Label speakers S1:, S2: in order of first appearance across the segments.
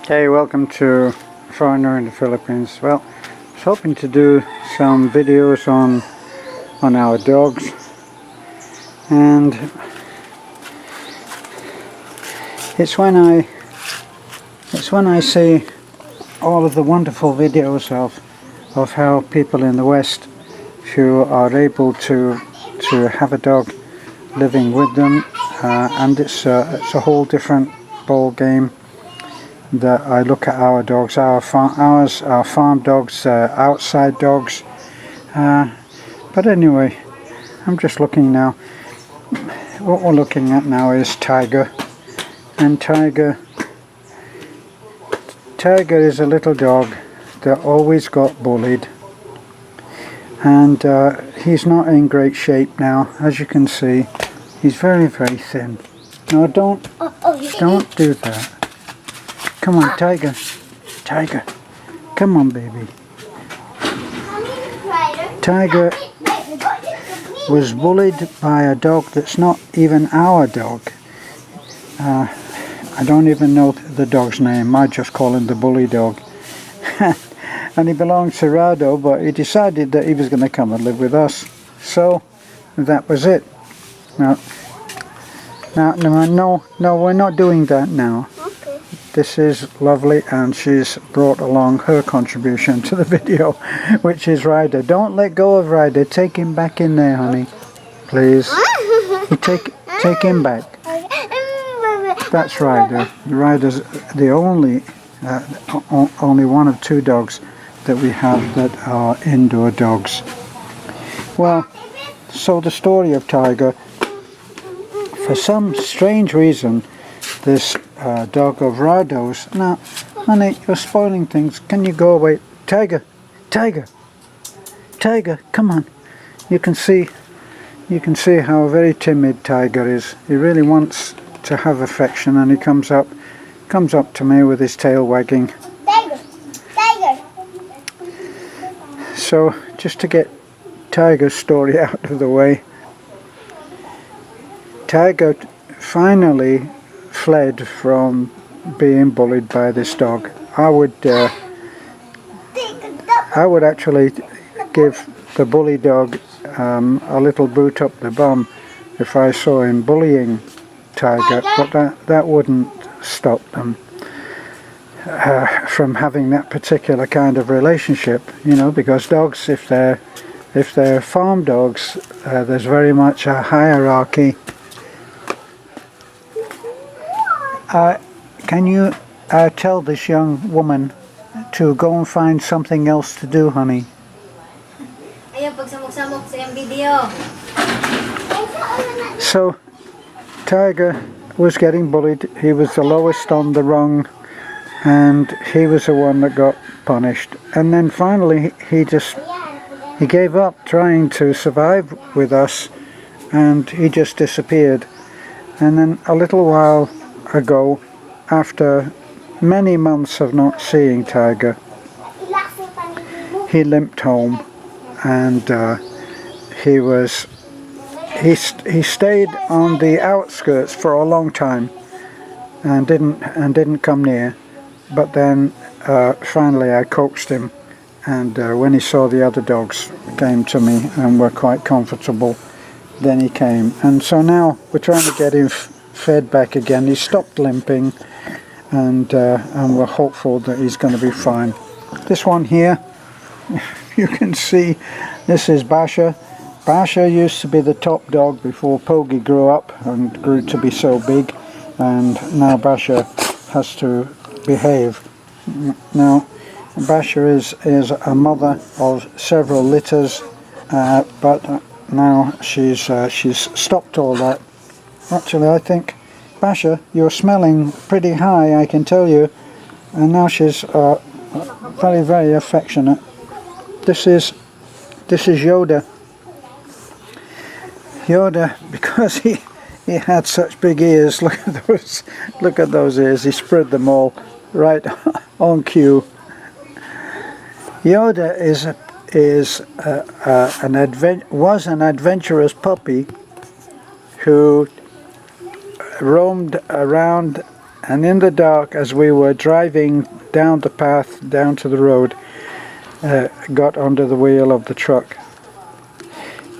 S1: Okay, welcome to Foreigner in the Philippines. Well, I was hoping to do some videos on our dogs, and it's when I see all of the wonderful videos of how people in the West who are able to have a dog living with them, and it's a whole different ball game. That I look at our dogs, our farm dogs, outside dogs. But anyway, I'm just looking now. What we're looking at now is Tiger, and Tiger is a little dog that always got bullied, and he's not in great shape now. As you can see, he's very thin. No, don't do that. Come on, Tiger. Tiger. Come on, baby. Tiger was bullied by a dog that's not even our dog. I don't even know the dog's name. I just call him the bully dog. And he belongs to Rado, but he decided that he was going to come and live with us. So, that was it. No, we're not doing that now. This is lovely, and she's brought along her contribution to the video, which is Ryder. Don't let go of Ryder. Take him back in there, honey. Please. You take him back. That's Ryder. Ryder's the only one of two dogs that we have that are indoor dogs. Well, so the story of Tiger, for some strange reason, this dog of Rado's. Now, honey, you're spoiling things. Can you go away? Tiger, Tiger, Tiger, come on. You can see how very timid Tiger is. He really wants to have affection, and he comes up to me with his tail wagging.
S2: Tiger, Tiger.
S1: So, just to get Tiger's story out of the way, Tiger finally fled from being bullied by this dog. I would actually give the bully dog a little boot up the bum if I saw him bullying Tiger, but that wouldn't stop them from having that particular kind of relationship, you know, because dogs, if they're farm dogs, there's very much a hierarchy. Can you tell this young woman to go and find something else to do, honey? So, Tiger was getting bullied. He was the lowest on the rung, and he was the one that got punished. And then finally, he gave up trying to survive with us, and he just disappeared. And then a little while ago, after many months of not seeing Tiger, he limped home, and he stayed on the outskirts for a long time and didn't come near. But then finally I coaxed him, and when he saw the other dogs came to me and were quite comfortable, then he came. And so now we're trying to get him fed back again. He stopped limping, and we're hopeful that he's going to be fine. This one here, you can see, this is Basha. Basha used to be the top dog before Pogi grew up and grew to be so big, and now Basha has to behave. Now, Basha is a mother of several litters, but now she's stopped all that. Actually, I think, Basha, you're smelling pretty high, I can tell you. And now she's very affectionate. This is Yoda. Yoda, because he had such big ears. Look at those ears. He spread them all right on cue. Yoda was an adventurous puppy who roamed around and in the dark, as we were driving down the path down to the road, got under the wheel of the truck.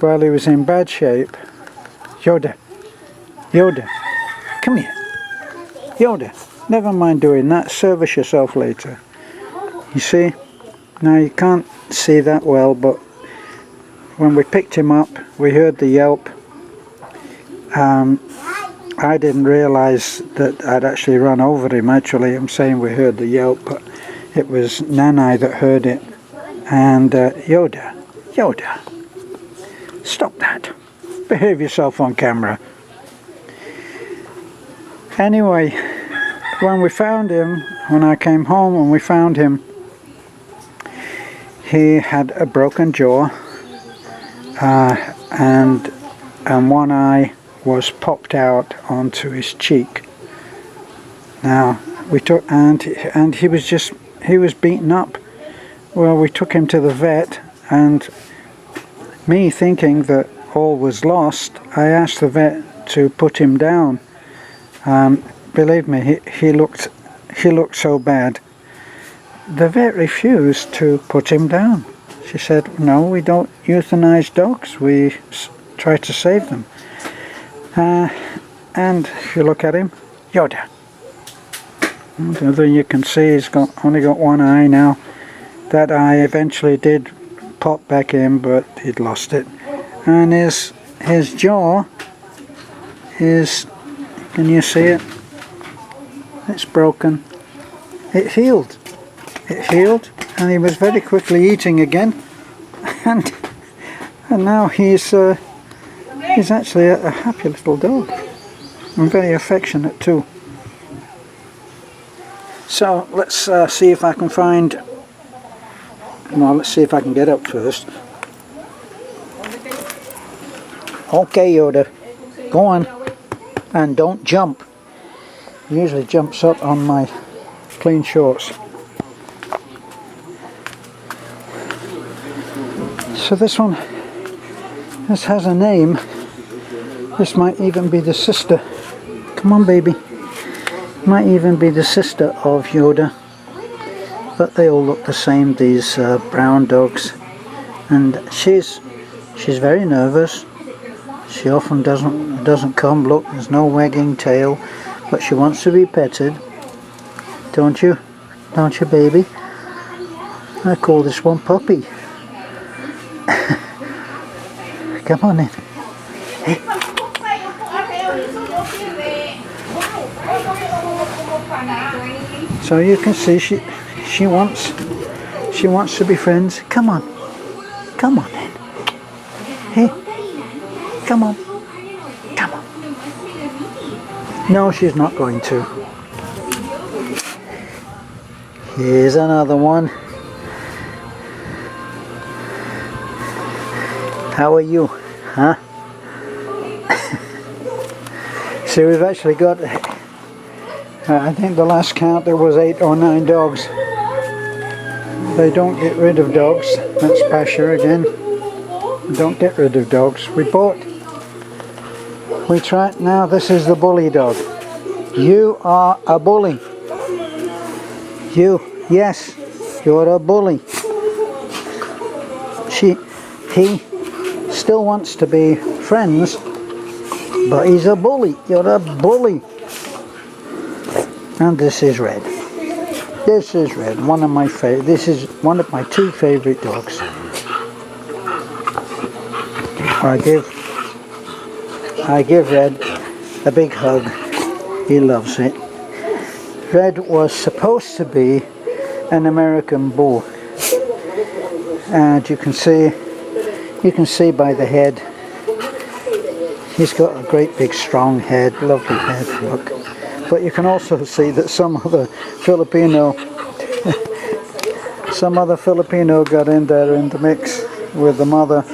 S1: Well, he was in bad shape. Yoda, Yoda, come here. Yoda, never mind doing that, service yourself later. You see, now you can't see that well, but when we picked him up, we heard the yelp. I didn't realise that I'd actually run over him. Actually, I'm saying we heard the yelp, but it was Nanai that heard it. And Yoda, Yoda, stop that. Behave yourself on camera. Anyway, when we found him, when I came home and we found him, he had a broken jaw, and one eye was popped out onto his cheek. Now we took, and he was beaten up. Well, we took him to the vet, and me thinking that all was lost, I asked the vet to put him down. Believe me, he looked so bad. The vet refused to put him down. She said, no, we don't euthanize dogs, we try to save them. And if you look at him, Yoda. You can see he's only got one eye now. That eye eventually did pop back in, but he'd lost it. And his jaw is, can you see it? It's broken. It healed. It healed, and he was very quickly eating again. And now he's actually a happy little dog, and very affectionate too. So let's see if I can find. No, let's see if I can get up first. Okay, Yoda, go on, and don't jump. He usually jumps up on my clean shorts. So this one, this has a name. This might even be the sister. Come on, baby. Might even be the sister of Yoda. But they all look the same, these brown dogs. And she's very nervous. She often doesn't come. Look, there's no wagging tail, but she wants to be petted. Don't you? Don't you, baby? I call this one Puppy. Come on in. Hey. So you can see she wants to be friends. Come on. Come on in. Hey. Come on. Come on. No, she's not going to. Here's another one. How are you? Huh? So we've actually got, I think the last count there was 8 or 9 dogs. They don't get rid of dogs. That's Pasha again. Don't get rid of dogs. We tried, now this is the bully dog. You are a bully. Yes, you're a bully. He still wants to be friends, but he's a bully. You're a bully. And this is Red. This is Red, one of my favorite. This is one of my 2 favorite dogs. I give Red a big hug. He loves it. Red was supposed to be an American bull, and you can see by the head, he's got a great big strong head, lovely head, look. But you can also see that some other Filipino got in there in the mix with the mother,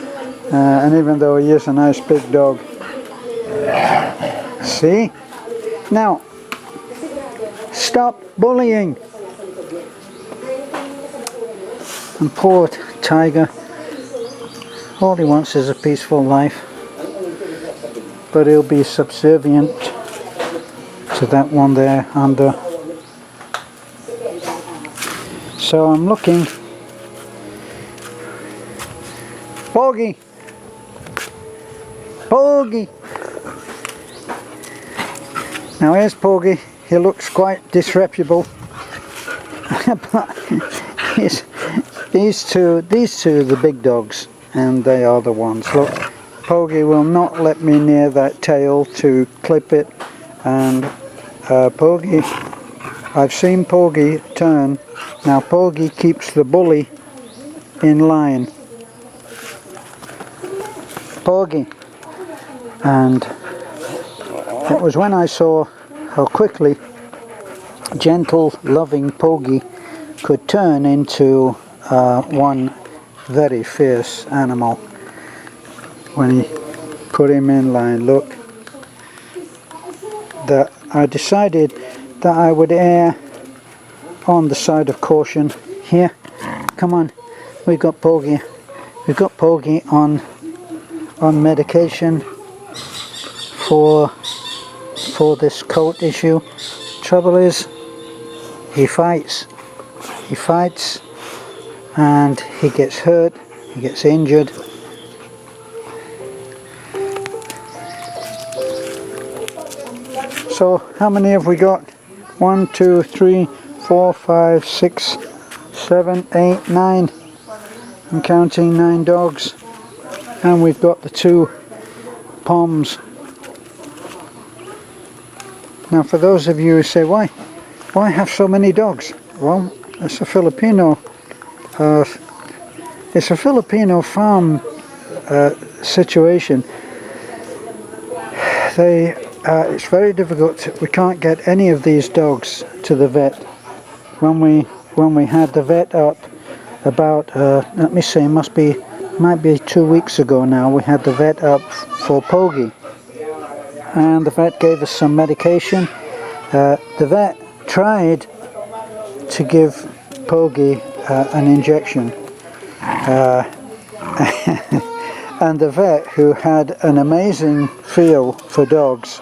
S1: and even though he is a nice big dog. See? Now, stop bullying. And poor Tiger, all he wants is a peaceful life, but he'll be subservient to to that one there under. So I'm looking. Porgy! Porgy! Now here's Porgy. He looks quite disreputable. But these two are the big dogs, and they are the ones. Look, Porgy will not let me near that tail to clip it, and Porgy, I've seen Porgy turn. Now Porgy keeps the bully in line. Porgy. And it was when I saw how quickly gentle, loving Porgy could turn into one very fierce animal when he put him in line. Look, that I decided that I would err on the side of caution here. Come on, we've got Porgy on medication for this coat issue. Trouble is, he fights and he gets hurt, he gets injured. So how many have we got? 1, 2, 3, 4, 5, 6, 7, 8, 9. I'm counting 9 dogs, and we've got the 2 Poms. Now for those of you who say, why have so many dogs? Well, it's a Filipino farm situation. It's very difficult. We can't get any of these dogs to the vet. When we had the vet up about let me see, might be 2 weeks ago now, we had the vet up for Porgy, and the vet gave us some medication. The vet tried to give Porgy an injection, and the vet, who had an amazing feel for dogs,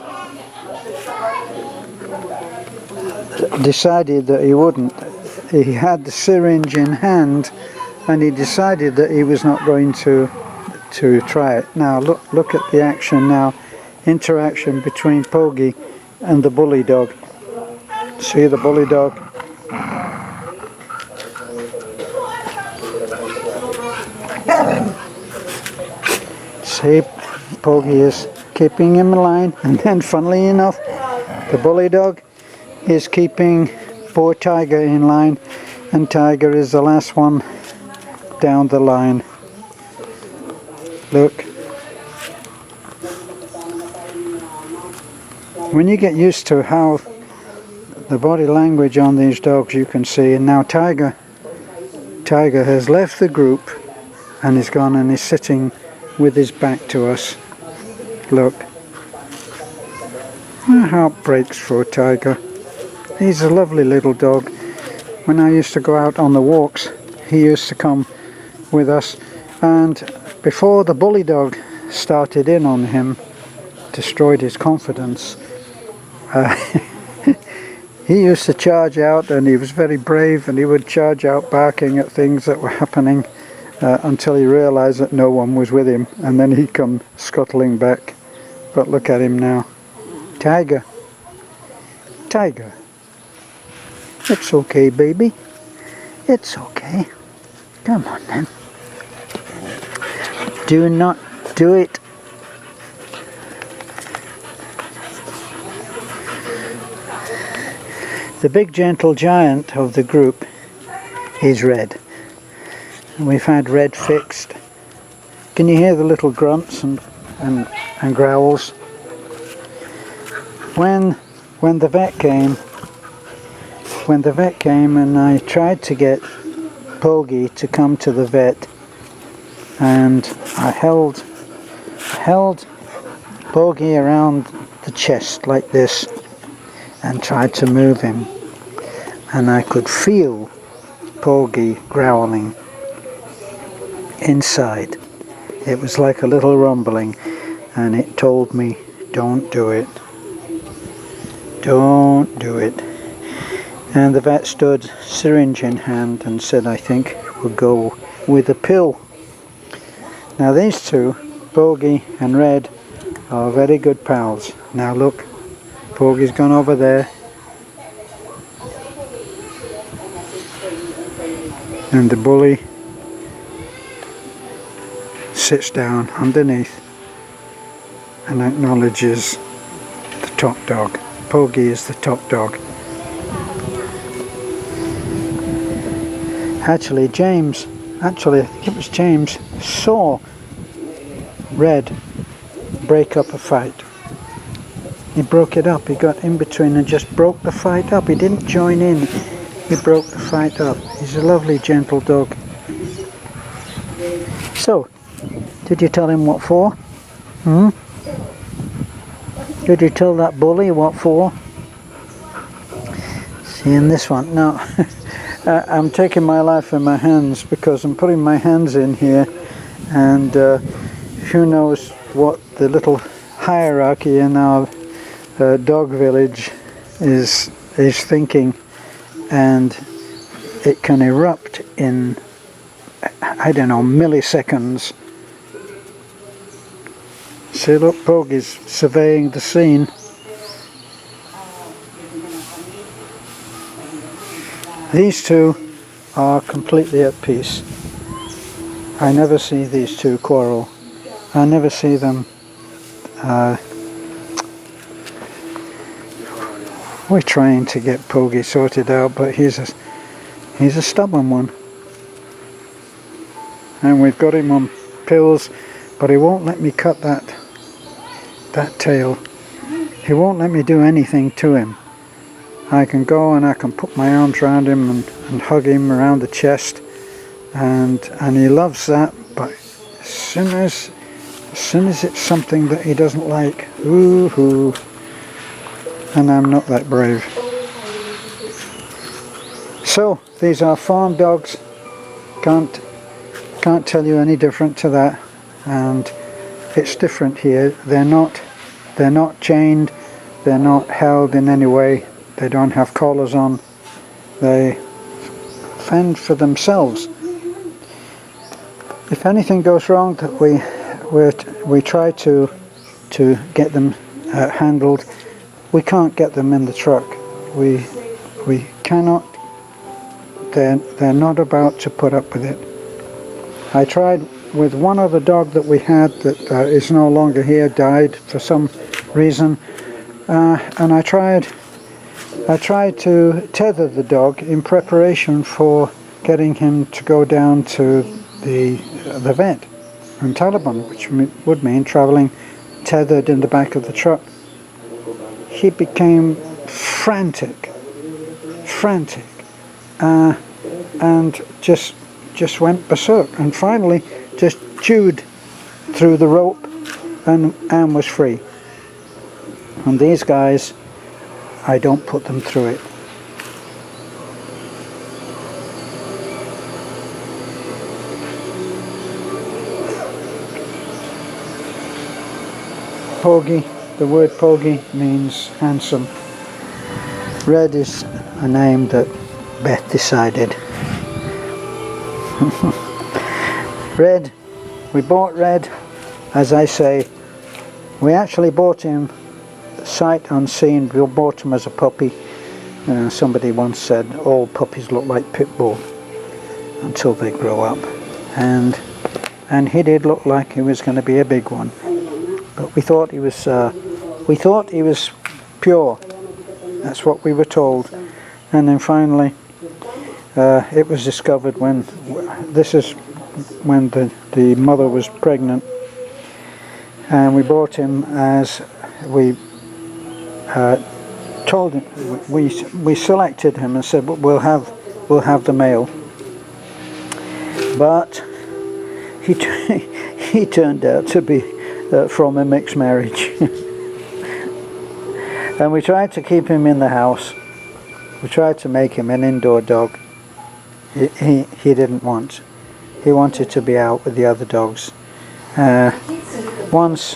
S1: decided that he wouldn't. He had the syringe in hand, and he decided that he was not going to try it. Now look at the action now, interaction between Porgy and the bully dog. See the bully dog? See, Porgy is keeping him in line, and then funnily enough, the bully dog is keeping poor Tiger in line, and Tiger is the last one down the line. Look. When you get used to how the body language on these dogs, you can see, and now Tiger has left the group and he's gone and is sitting with his back to us. Look. My heart breaks for Tiger. He's a lovely little dog. When I used to go out on the walks, he used to come with us, and before the bully dog started in on him, destroyed his confidence, he used to charge out, and he was very brave, and he would charge out barking at things that were happening until he realized that no one was with him, and then he'd come scuttling back. But look at him now. Tiger. Tiger. It's okay, baby. It's okay. Come on then. Do not do it. The big gentle giant of the group is Red. And we've had Red fixed. Can you hear the little grunts and growls? When the vet came and I tried to get Porgy to come to the vet, and I held Porgy around the chest like this and tried to move him, and I could feel Porgy growling inside. It was like a little rumbling, and it told me, don't do it. Don't do it. And the vet stood, syringe in hand, and said, I think we'll go with a pill. Now these two, Bogey and Red, are very good pals. Now look, Bogey's gone over there. And the bully sits down underneath and acknowledges the top dog. Bogey is the top dog. Actually, I think it was James, saw Red break up a fight. He broke it up. He got in between and just broke the fight up. He didn't join in. He broke the fight up. He's a lovely, gentle dog. So, did you tell him what for? Did you tell that bully what for? See, in this one, now, I'm taking my life in my hands because I'm putting my hands in here, and who knows what the little hierarchy in our dog village is thinking, and it can erupt in, I don't know, milliseconds. See, look, Bogey's surveying the scene. These two are completely at peace. I never see these two quarrel. I never see them. We're trying to get Bogey sorted out, but he's a stubborn one. And we've got him on pills, but he won't let me cut that tail. He won't let me do anything to him. I can go and I can put my arms around him and hug him around the chest, and he loves that, but as soon as it's something that he doesn't like, ooh, and I'm not that brave. So these are farm dogs. Can't tell you any different to that, and it's different here. They're not chained, they're not held in any way, they don't have collars on, they fend for themselves. If anything goes wrong, that we try to get them handled. We can't get them in the truck. We cannot. They're not about to put up with it. I tried with one other dog that we had that is no longer here, died for some reason, and I tried to tether the dog in preparation for getting him to go down to the vet in Taliban, which would mean travelling tethered in the back of the truck. He became frantic, and just went berserk, and finally just chewed through the rope and was free. And these guys, I don't put them through it. Pogey, the word Pogey means handsome. Red is a name that Beth decided. Red, we bought Red, as I say, we actually bought him sight unseen. We bought him as a puppy. Somebody once said all puppies look like pit bull until they grow up, and he did look like he was going to be a big one. But we thought he was pure. That's what we were told. And then finally, it was discovered when the mother was pregnant, and we bought him as we told him. We selected him and said, we'll have the male. But he turned out to be from a mixed marriage. And we tried to keep him in the house. We tried to make him an indoor dog. He didn't want. He wanted to be out with the other dogs. Once,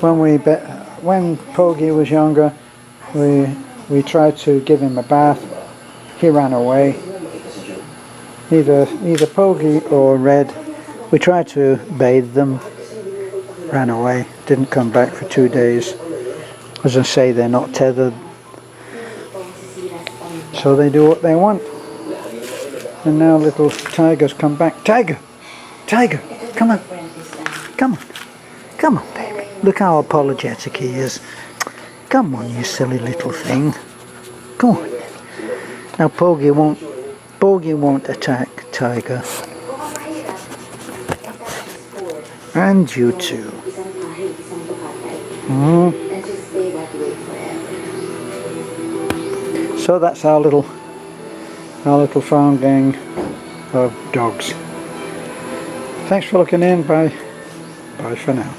S1: when Pogey was younger, We tried to give him a bath. He ran away. Either Poggy or Red. We tried to bathe them. Ran away. Didn't come back for 2 days. As I say, they're not tethered. So they do what they want. And now little Tiger's come back. Tiger! Tiger! Come on! Come on! Come on, baby. Look how apologetic he is. Come on, you silly little thing. Come on. Now Poggy won't attack Tiger. And you too. So that's our little farm gang of dogs. Thanks for looking in. Bye for now.